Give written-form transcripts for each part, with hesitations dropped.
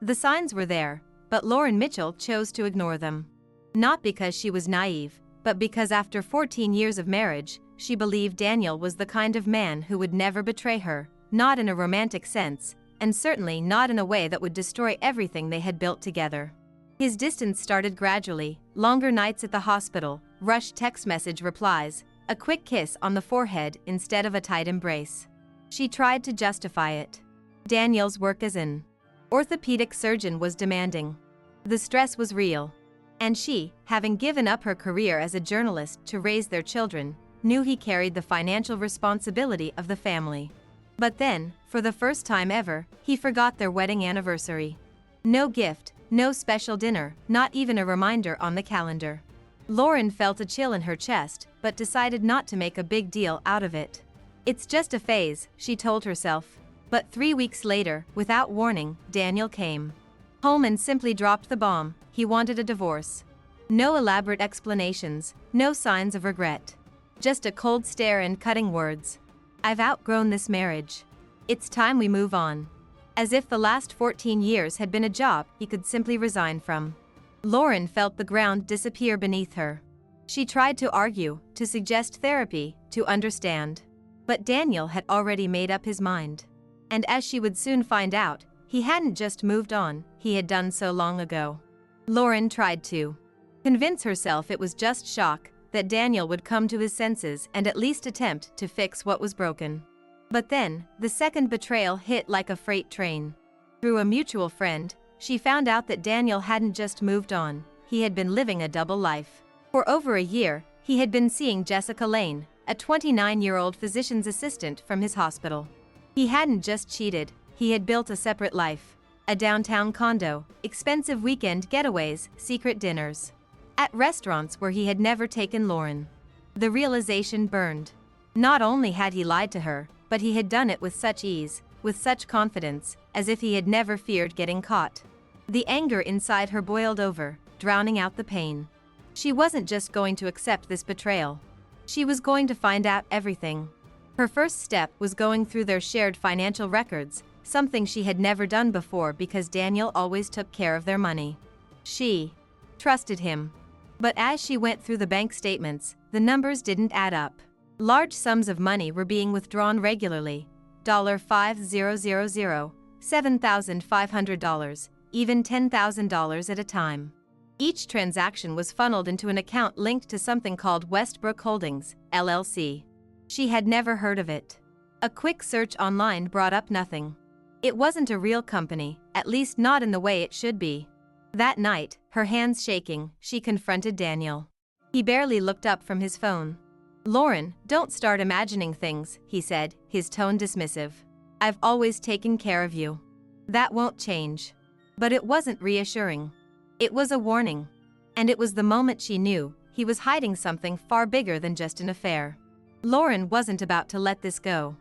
The signs were there, but Lauren Mitchell chose to ignore them. Not because she was naive, but because after 14 years of marriage, she believed Daniel was the kind of man who would never betray her, not in a romantic sense, and certainly not in a way that would destroy everything they had built together. His distance started gradually, longer nights at the hospital, rushed text message replies, a quick kiss on the forehead instead of a tight embrace. She tried to justify it. Daniel's work as an orthopedic surgeon was demanding. The stress was real. And she, having given up her career as a journalist to raise their children, knew he carried the financial responsibility of the family. But then, for the first time ever, he forgot their wedding anniversary. No gift, no special dinner, not even a reminder on the calendar. Lauren felt a chill in her chest, but decided not to make a big deal out of it. It's just a phase, she told herself. But 3 weeks later, without warning, Daniel came home and simply dropped the bomb. He wanted a divorce. No elaborate explanations, no signs of regret. Just a cold stare and cutting words. I've outgrown this marriage. It's time we move on. As if the last 14 years had been a job he could simply resign from. Lauren felt the ground disappear beneath her. She tried to argue, to suggest therapy, to understand. But Daniel had already made up his mind. And as she would soon find out, he hadn't just moved on, he had done so long ago. Lauren tried to convince herself it was just shock, that Daniel would come to his senses and at least attempt to fix what was broken. But then, the second betrayal hit like a freight train. Through a mutual friend, she found out that Daniel hadn't just moved on, he had been living a double life. For over a year, he had been seeing Jessica Lane, a 29-year-old physician's assistant from his hospital. He hadn't just cheated, he had built a separate life. A downtown condo, expensive weekend getaways, secret dinners. At restaurants where he had never taken Lauren. The realization burned. Not only had he lied to her, but he had done it with such ease, with such confidence, as if he had never feared getting caught. The anger inside her boiled over, drowning out the pain. She wasn't just going to accept this betrayal. She was going to find out everything. Her first step was going through their shared financial records, something she had never done before because Daniel always took care of their money. She trusted him. But as she went through the bank statements, the numbers didn't add up. Large sums of money were being withdrawn regularly. $5,000, $7,500, even $10,000 at a time. Each transaction was funneled into an account linked to something called Westbrook Holdings, LLC. She had never heard of it. A quick search online brought up nothing. It wasn't a real company, at least not in the way it should be. That night, her hands shaking, she confronted Daniel. He barely looked up from his phone. Lauren, don't start imagining things, he said, his tone dismissive. I've always taken care of you. That won't change. But it wasn't reassuring. It was a warning. And it was the moment she knew he was hiding something far bigger than just an affair. Lauren wasn't about to let this go.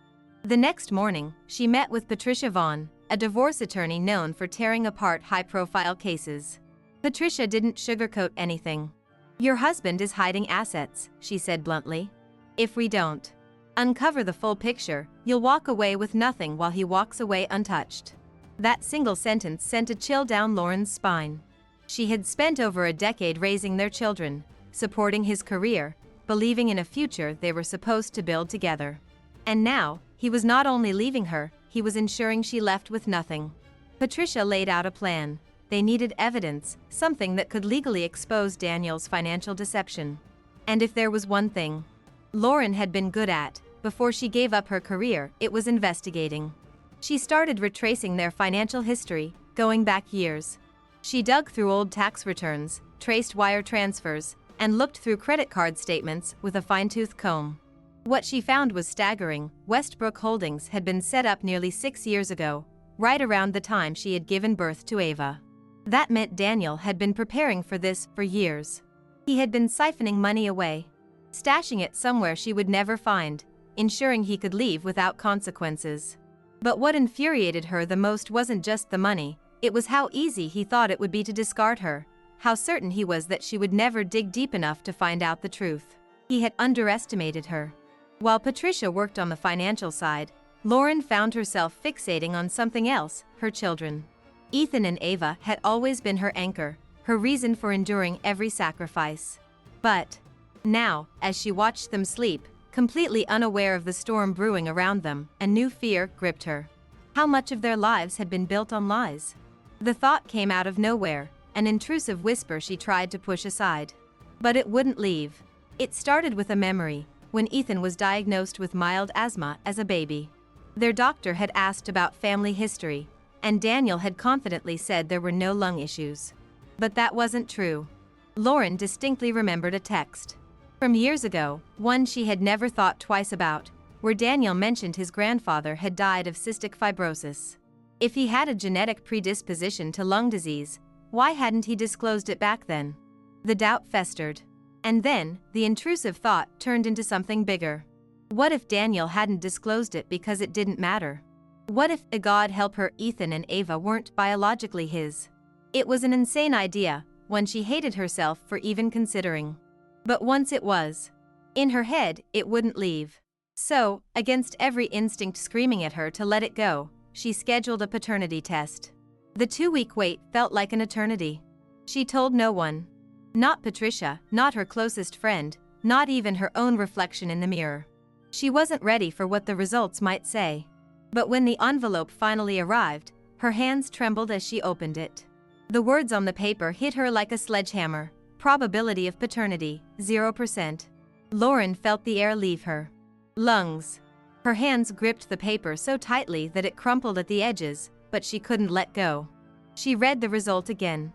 The next morning, she met with Patricia Vaughn, a divorce attorney known for tearing apart high-profile cases. Patricia didn't sugarcoat anything. Your husband is hiding assets, she said bluntly. If we don't uncover the full picture, you'll walk away with nothing while he walks away untouched. That single sentence sent a chill down Lauren's spine. She had spent over a decade raising their children, supporting his career, believing in a future they were supposed to build together. And now, he was not only leaving her, he was ensuring she left with nothing. Patricia laid out a plan. They needed evidence, something that could legally expose Daniel's financial deception. And if there was one thing Lauren had been good at, before she gave up her career, it was investigating. She started retracing their financial history, going back years. She dug through old tax returns, traced wire transfers, and looked through credit card statements with a fine-tooth comb. What she found was staggering. Westbrook Holdings had been set up nearly 6 years ago, right around the time she had given birth to Ava. That meant Daniel had been preparing for this for years. He had been siphoning money away, stashing it somewhere she would never find, ensuring he could leave without consequences. But what infuriated her the most wasn't just the money, it was how easy he thought it would be to discard her, how certain he was that she would never dig deep enough to find out the truth. He had underestimated her. While Patricia worked on the financial side, Lauren found herself fixating on something else, her children. Ethan and Ava had always been her anchor, her reason for enduring every sacrifice. But now, as she watched them sleep, completely unaware of the storm brewing around them, a new fear gripped her. How much of their lives had been built on lies? The thought came out of nowhere, an intrusive whisper she tried to push aside. But it wouldn't leave. It started with a memory, when Ethan was diagnosed with mild asthma as a baby. Their doctor had asked about family history, and Daniel had confidently said there were no lung issues. But that wasn't true. Lauren distinctly remembered a text from years ago, one she had never thought twice about, where Daniel mentioned his grandfather had died of cystic fibrosis. If he had a genetic predisposition to lung disease, why hadn't he disclosed it back then? The doubt festered. And then, the intrusive thought turned into something bigger. What if Daniel hadn't disclosed it because it didn't matter? What if, God help her, Ethan and Ava weren't biologically his? It was an insane idea, one she hated herself for even considering. But once it was in her head, it wouldn't leave. So, against every instinct screaming at her to let it go, she scheduled a paternity test. The 2-week wait felt like an eternity. She told no one. Not Patricia, not her closest friend, not even her own reflection in the mirror. She wasn't ready for what the results might say. But when the envelope finally arrived, her hands trembled as she opened it. The words on the paper hit her like a sledgehammer. Probability of paternity, 0%. Lauren felt the air leave her lungs. Her hands gripped the paper so tightly that it crumpled at the edges, but she couldn't let go. She read the result again.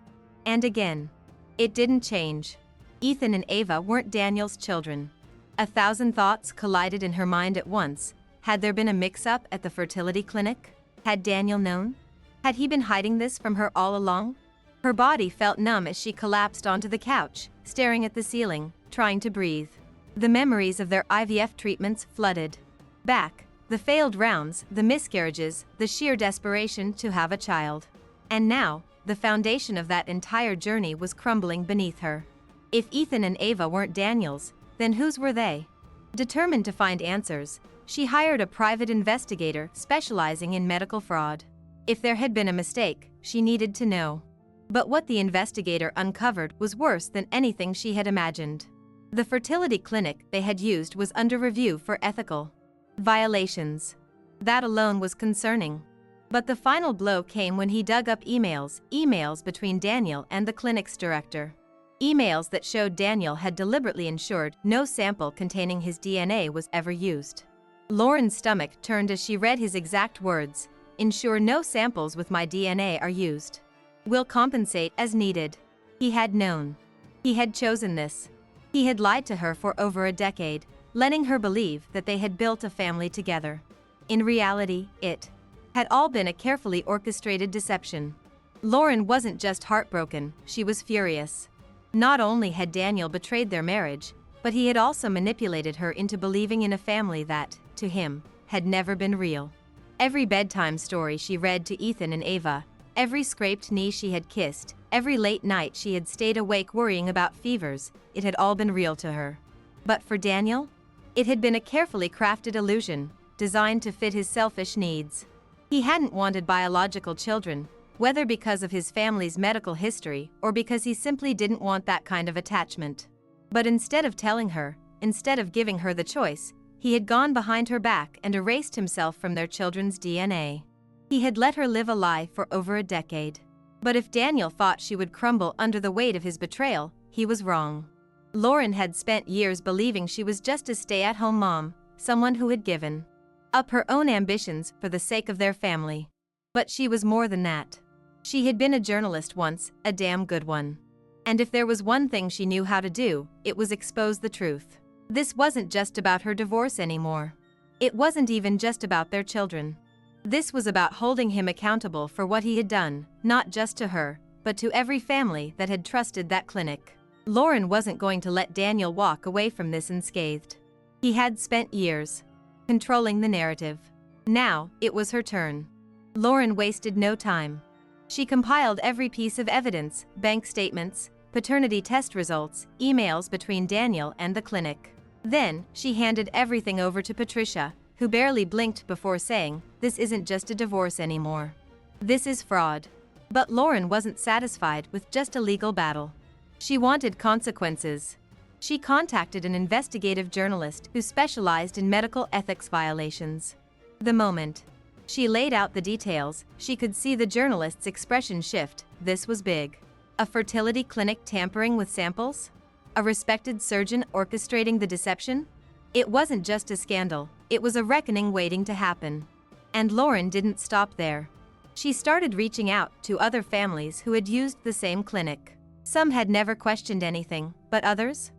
And again. It didn't change. Ethan and Ava weren't Daniel's children. 1,000 thoughts collided in her mind at once. Had there been a mix-up at the fertility clinic? Had Daniel known? Had he been hiding this from her all along? Her body felt numb as she collapsed onto the couch, staring at the ceiling, trying to breathe. The memories of their IVF treatments flooded back. The failed rounds, the miscarriages, the sheer desperation to have a child. And now, the foundation of that entire journey was crumbling beneath her. If Ethan and Ava weren't Daniel's, then whose were they? Determined to find answers, she hired a private investigator specializing in medical fraud. If there had been a mistake, she needed to know. But what the investigator uncovered was worse than anything she had imagined. The fertility clinic they had used was under review for ethical violations. That alone was concerning. But the final blow came when he dug up emails between Daniel and the clinic's director. Emails that showed Daniel had deliberately ensured no sample containing his DNA was ever used. Lauren's stomach turned as she read his exact words, "Ensure no samples with my DNA are used. Will compensate as needed." He had known. He had chosen this. He had lied to her for over a decade, letting her believe that they had built a family together. In reality, it had all been a carefully orchestrated deception. Lauren wasn't just heartbroken, she was furious. Not only had Daniel betrayed their marriage, but he had also manipulated her into believing in a family that, to him, had never been real. Every bedtime story she read to Ethan and Ava, every scraped knee she had kissed, every late night she had stayed awake worrying about fevers, it had all been real to her. But for Daniel, it had been a carefully crafted illusion, designed to fit his selfish needs. He hadn't wanted biological children, whether because of his family's medical history or because he simply didn't want that kind of attachment. But instead of telling her, instead of giving her the choice, he had gone behind her back and erased himself from their children's DNA. He had let her live a lie for over a decade. But if Daniel thought she would crumble under the weight of his betrayal, he was wrong. Lauren had spent years believing she was just a stay-at-home mom, someone who had given up her own ambitions for the sake of their family. But she was more than that. She had been a journalist once, a damn good one. And if there was one thing she knew how to do, it was expose the truth. This wasn't just about her divorce anymore. It wasn't even just about their children. This was about holding him accountable for what he had done, not just to her, but to every family that had trusted that clinic. Lauren wasn't going to let Daniel walk away from this unscathed. He had spent years controlling the narrative. Now, it was her turn. Lauren wasted no time. She compiled every piece of evidence, bank statements, paternity test results, emails between Daniel and the clinic. Then, she handed everything over to Patricia, who barely blinked before saying, "This isn't just a divorce anymore. This is fraud." But Lauren wasn't satisfied with just a legal battle. She wanted consequences. She contacted an investigative journalist who specialized in medical ethics violations. The moment she laid out the details, she could see the journalist's expression shift. This was big. A fertility clinic tampering with samples? A respected surgeon orchestrating the deception? It wasn't just a scandal, it was a reckoning waiting to happen. And Lauren didn't stop there. She started reaching out to other families who had used the same clinic. Some had never questioned anything, but others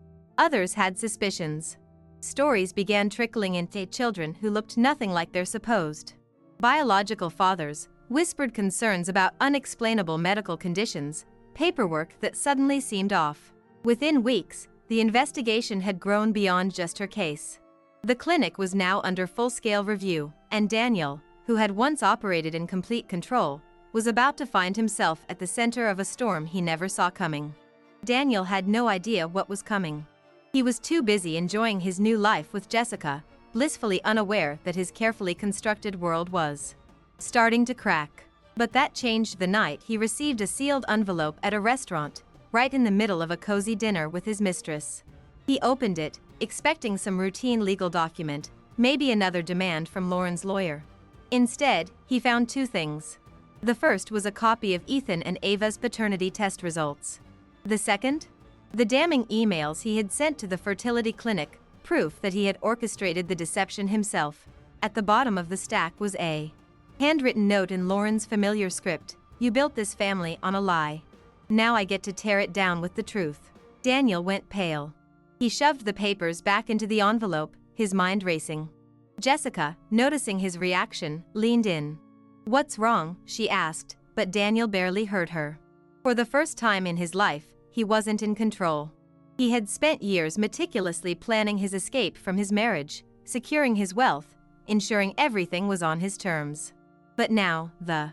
had suspicions. Stories began trickling into children who looked nothing like their supposed biological fathers, whispered concerns about unexplainable medical conditions, paperwork that suddenly seemed off. Within weeks, the investigation had grown beyond just her case. The clinic was now under full-scale review, and Daniel, who had once operated in complete control, was about to find himself at the center of a storm he never saw coming. Daniel had no idea what was coming. He was too busy enjoying his new life with Jessica, blissfully unaware that his carefully constructed world was starting to crack. But that changed the night he received a sealed envelope at a restaurant, right in the middle of a cozy dinner with his mistress. He opened it, expecting some routine legal document, maybe another demand from Lauren's lawyer. Instead, he found two things. The first was a copy of Ethan and Ava's paternity test results. The second? The damning emails he had sent to the fertility clinic, proof that he had orchestrated the deception himself. At the bottom of the stack was a handwritten note in Lauren's familiar script: "You built this family on a lie. Now I get to tear it down with the truth." Daniel went pale. He shoved the papers back into the envelope, his mind racing. Jessica, noticing his reaction, leaned in. "What's wrong?" she asked, but Daniel barely heard her. For the first time in his life, he wasn't in control. He had spent years meticulously planning his escape from his marriage, securing his wealth, ensuring everything was on his terms. But now, the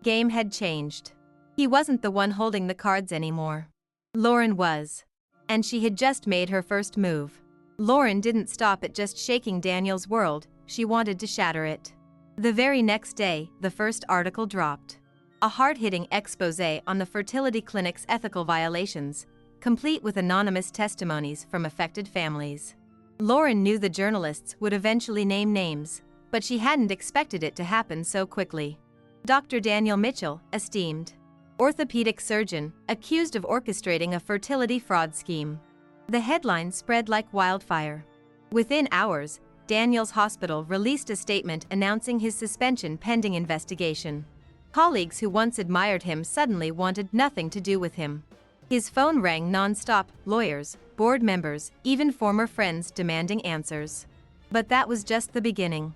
game had changed. He wasn't the one holding the cards anymore. Lauren was. And she had just made her first move. Lauren didn't stop at just shaking Daniel's world, she wanted to shatter it. The very next day, the first article dropped. A hard-hitting exposé on the fertility clinic's ethical violations, complete with anonymous testimonies from affected families. Lauren knew the journalists would eventually name names, but she hadn't expected it to happen so quickly. Dr. Daniel Mitchell, esteemed orthopedic surgeon, accused of orchestrating a fertility fraud scheme. The headline spread like wildfire. Within hours, Daniel's hospital released a statement announcing his suspension pending investigation. Colleagues who once admired him suddenly wanted nothing to do with him. His phone rang non-stop, lawyers, board members, even former friends demanding answers. But that was just the beginning.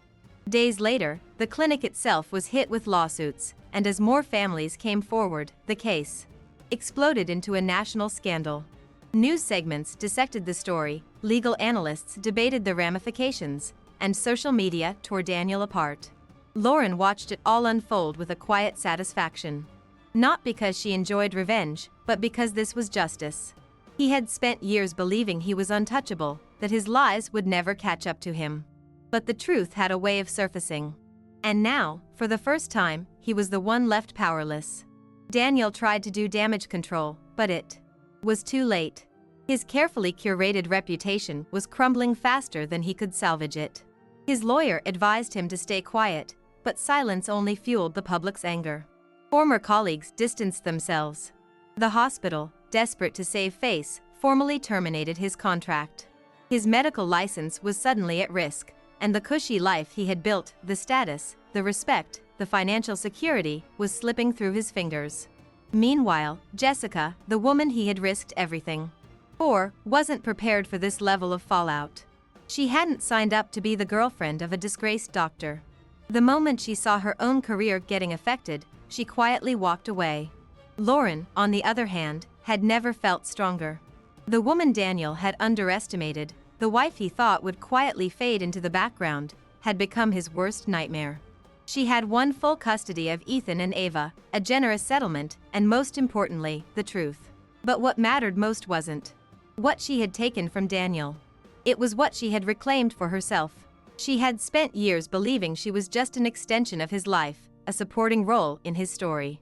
Days later, the clinic itself was hit with lawsuits, and as more families came forward, the case exploded into a national scandal. News segments dissected the story, legal analysts debated the ramifications, and social media tore Daniel apart. Lauren watched it all unfold with a quiet satisfaction. Not because she enjoyed revenge, but because this was justice. He had spent years believing he was untouchable, that his lies would never catch up to him. But the truth had a way of surfacing. And now, for the first time, he was the one left powerless. Daniel tried to do damage control, but it was too late. His carefully curated reputation was crumbling faster than he could salvage it. His lawyer advised him to stay quiet, but silence only fueled the public's anger. Former colleagues distanced themselves. The hospital, desperate to save face, formally terminated his contract. His medical license was suddenly at risk, and the cushy life he had built, the status, the respect, the financial security, was slipping through his fingers. Meanwhile, Jessica, the woman he had risked everything for, wasn't prepared for this level of fallout. She hadn't signed up to be the girlfriend of a disgraced doctor. The moment she saw her own career getting affected, she quietly walked away. Lauren, on the other hand, had never felt stronger. The woman Daniel had underestimated, the wife he thought would quietly fade into the background, had become his worst nightmare. She had won full custody of Ethan and Ava, a generous settlement, and most importantly, the truth. But what mattered most wasn't what she had taken from Daniel. It was what she had reclaimed for herself. She had spent years believing she was just an extension of his life, a supporting role in his story.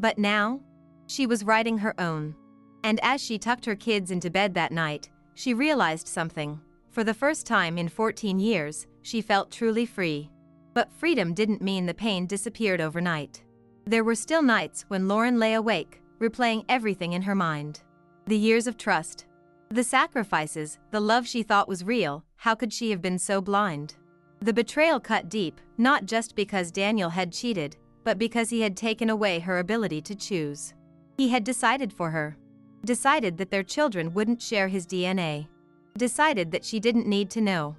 But now, she was writing her own. And as she tucked her kids into bed that night, she realized something. For the first time in 14 years, she felt truly free. But freedom didn't mean the pain disappeared overnight. There were still nights when Lauren lay awake, replaying everything in her mind. The years of trust. The sacrifices, the love she thought was real, how could she have been so blind? The betrayal cut deep, not just because Daniel had cheated, but because he had taken away her ability to choose. He had decided for her. Decided that their children wouldn't share his DNA. Decided that she didn't need to know.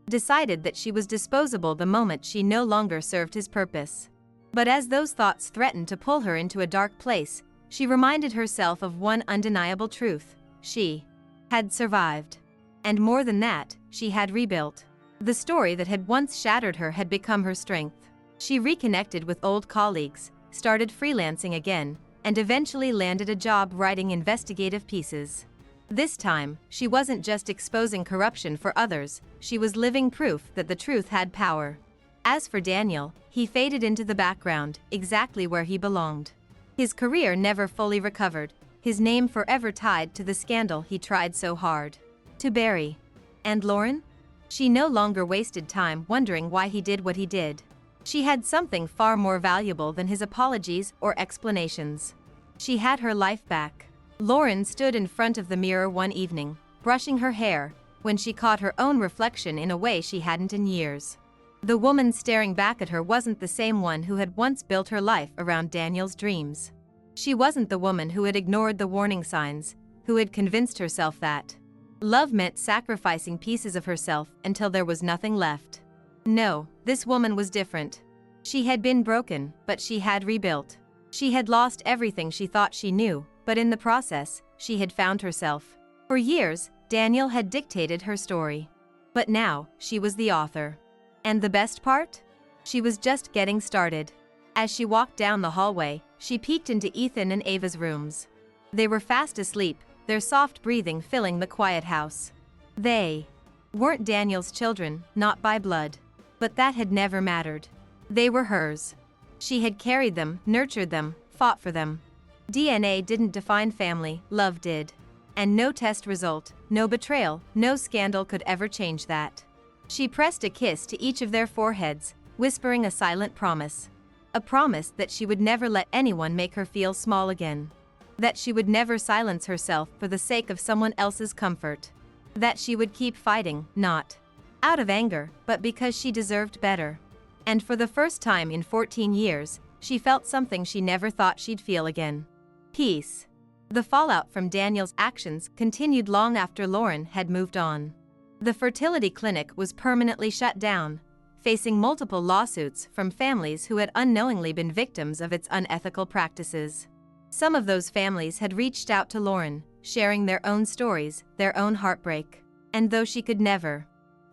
Decided that she was disposable the moment she no longer served his purpose. But as those thoughts threatened to pull her into a dark place, she reminded herself of one undeniable truth: she had survived. And more than that, she had rebuilt. The story that had once shattered her had become her strength. She reconnected with old colleagues, started freelancing again, and eventually landed a job writing investigative pieces. This time, she wasn't just exposing corruption for others, she was living proof that the truth had power. As for Daniel, he faded into the background, exactly where he belonged. His career never fully recovered, his name forever tied to the scandal he tried so hard to bury. And Lauren? She no longer wasted time wondering why he did what he did. She had something far more valuable than his apologies or explanations. She had her life back. Lauren stood in front of the mirror one evening, brushing her hair, when she caught her own reflection in a way she hadn't in years. The woman staring back at her wasn't the same one who had once built her life around Daniel's dreams. She wasn't the woman who had ignored the warning signs, who had convinced herself that love meant sacrificing pieces of herself until there was nothing left. No, this woman was different. She had been broken, but she had rebuilt. She had lost everything she thought she knew, but in the process, she had found herself. For years, Daniel had dictated her story. But now, she was the author. And the best part? She was just getting started. As she walked down the hallway, she peeked into Ethan and Ava's rooms. They were fast asleep, their soft breathing filling the quiet house. They weren't Daniel's children, not by blood. But that had never mattered. They were hers. She had carried them, nurtured them, fought for them. DNA didn't define family, love did. And no test result, no betrayal, no scandal could ever change that. She pressed a kiss to each of their foreheads, whispering a silent promise. A promise that she would never let anyone make her feel small again. That she would never silence herself for the sake of someone else's comfort. That she would keep fighting, not out of anger, but because she deserved better. And for the first time in 14 years, she felt something she never thought she'd feel again. Peace. The fallout from Daniel's actions continued long after Lauren had moved on. The fertility clinic was permanently shut down, facing multiple lawsuits from families who had unknowingly been victims of its unethical practices. Some of those families had reached out to Lauren, sharing their own stories, their own heartbreak. And though she could never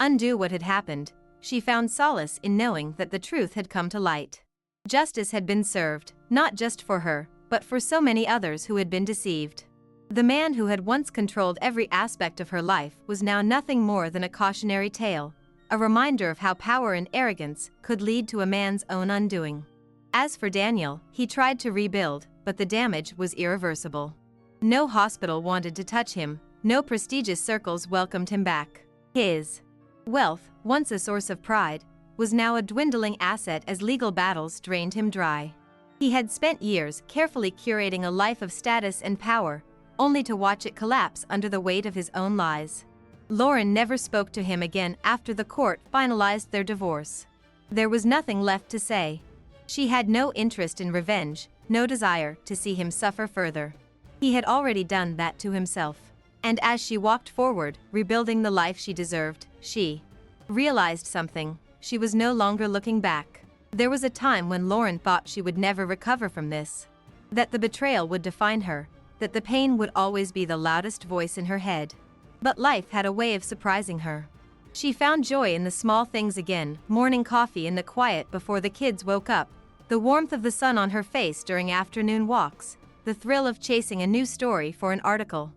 undo what had happened, she found solace in knowing that the truth had come to light. Justice had been served, not just for her, but for so many others who had been deceived. The man who had once controlled every aspect of her life was now nothing more than a cautionary tale, a reminder of how power and arrogance could lead to a man's own undoing. As for Daniel, he tried to rebuild, but the damage was irreversible. No hospital wanted to touch him, no prestigious circles welcomed him back. His wealth, once a source of pride, was now a dwindling asset as legal battles drained him dry. He had spent years carefully curating a life of status and power, only to watch it collapse under the weight of his own lies. Lauren never spoke to him again after the court finalized their divorce. There was nothing left to say. She had no interest in revenge, no desire to see him suffer further. He had already done that to himself. And as she walked forward, rebuilding the life she deserved, she realized something. She was no longer looking back. There was a time when Lauren thought she would never recover from this. That the betrayal would define her, that the pain would always be the loudest voice in her head. But life had a way of surprising her. She found joy in the small things again, morning coffee in the quiet before the kids woke up, the warmth of the sun on her face during afternoon walks, the thrill of chasing a new story for an article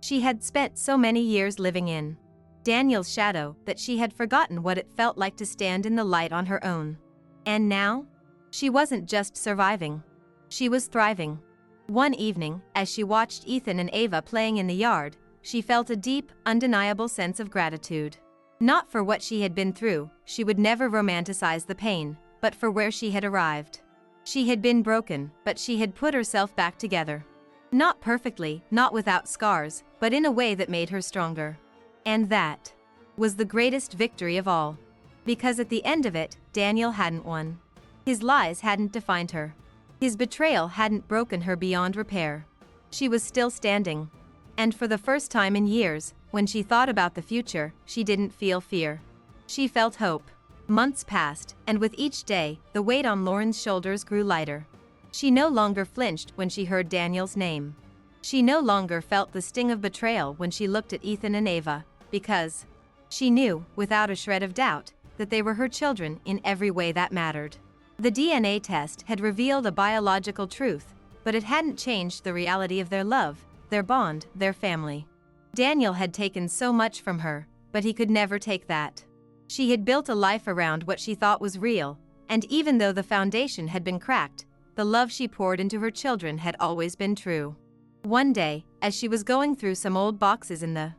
she had spent so many years living in. Daniel's shadow, that she had forgotten what it felt like to stand in the light on her own. And now? She wasn't just surviving. She was thriving. One evening, as she watched Ethan and Ava playing in the yard, she felt a deep, undeniable sense of gratitude. Not for what she had been through, she would never romanticize the pain, but for where she had arrived. She had been broken, but she had put herself back together. Not perfectly, not without scars, but in a way that made her stronger. And that was the greatest victory of all. Because at the end of it, Daniel hadn't won. His lies hadn't defined her. His betrayal hadn't broken her beyond repair. She was still standing. And for the first time in years, when she thought about the future, she didn't feel fear. She felt hope. Months passed, and with each day, the weight on Lauren's shoulders grew lighter. She no longer flinched when she heard Daniel's name. She no longer felt the sting of betrayal when she looked at Ethan and Ava, because she knew, without a shred of doubt, that they were her children in every way that mattered. The DNA test had revealed a biological truth, but it hadn't changed the reality of their love, their bond, their family. Daniel had taken so much from her, but he could never take that. She had built a life around what she thought was real, and even though the foundation had been cracked, the love she poured into her children had always been true. One day, as she was going through some old boxes in the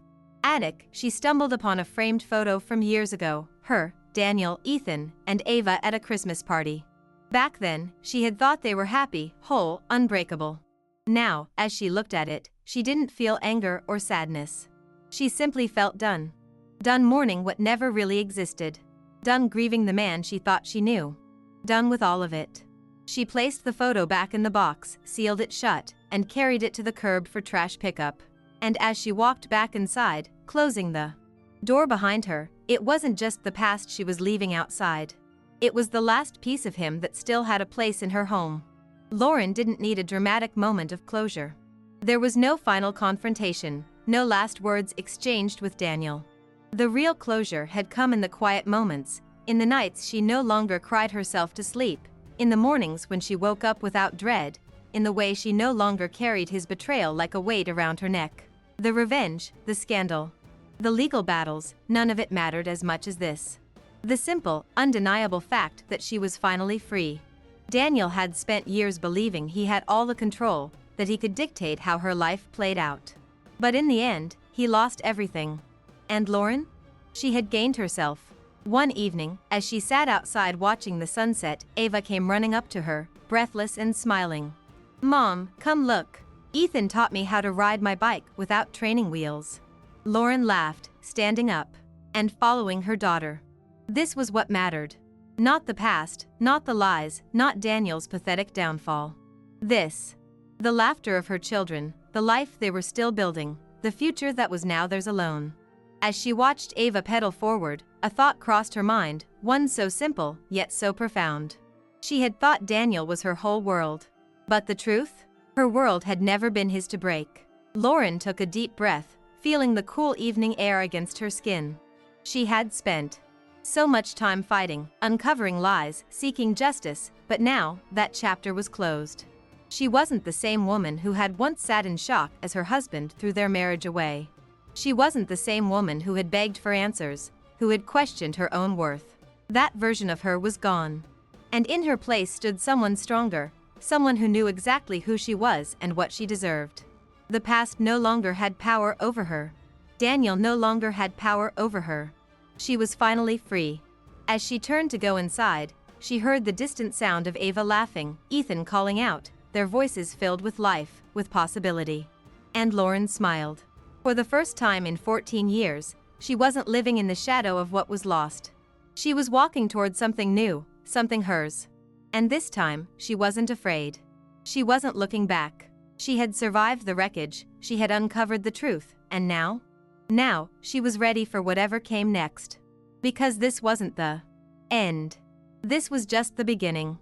attic, she stumbled upon a framed photo from years ago, her, Daniel, Ethan, and Ava at a Christmas party. Back then, she had thought they were happy, whole, unbreakable. Now, as she looked at it, she didn't feel anger or sadness. She simply felt done. Done mourning what never really existed. Done grieving the man she thought she knew. Done with all of it. She placed the photo back in the box, sealed it shut, and carried it to the curb for trash pickup. And as she walked back inside, closing the door behind her, it wasn't just the past she was leaving outside. It was the last piece of him that still had a place in her home. Lauren didn't need a dramatic moment of closure. There was no final confrontation, no last words exchanged with Daniel. The real closure had come in the quiet moments, in the nights she no longer cried herself to sleep, in the mornings when she woke up without dread, in the way she no longer carried his betrayal like a weight around her neck. The revenge, the scandal, the legal battles, none of it mattered as much as this. The simple, undeniable fact that she was finally free. Daniel had spent years believing he had all the control, that he could dictate how her life played out. But in the end, he lost everything. And Lauren? She had gained herself. One evening, as she sat outside watching the sunset, Ava came running up to her, breathless and smiling. "Mom, come look. Ethan taught me how to ride my bike without training wheels." Lauren laughed, standing up, and following her daughter. This was what mattered. Not the past, not the lies, not Daniel's pathetic downfall. This. The laughter of her children, the life they were still building, the future that was now theirs alone. As she watched Ava pedal forward, a thought crossed her mind, one so simple, yet so profound. She had thought Daniel was her whole world. But the truth? Her world had never been his to break. Lauren took a deep breath, feeling the cool evening air against her skin. She had spent so much time fighting, uncovering lies, seeking justice, but now, that chapter was closed. She wasn't the same woman who had once sat in shock as her husband threw their marriage away. She wasn't the same woman who had begged for answers, who had questioned her own worth. That version of her was gone. And in her place stood someone stronger, someone who knew exactly who she was and what she deserved. The past no longer had power over her. Daniel no longer had power over her. She was finally free. As she turned to go inside, she heard the distant sound of Ava laughing, Ethan calling out, their voices filled with life, with possibility. And Lauren smiled. For the first time in 14 years, she wasn't living in the shadow of what was lost. She was walking toward something new, something hers. And this time, she wasn't afraid. She wasn't looking back. She had survived the wreckage, she had uncovered the truth, and now? Now, she was ready for whatever came next. Because this wasn't the end. This was just the beginning.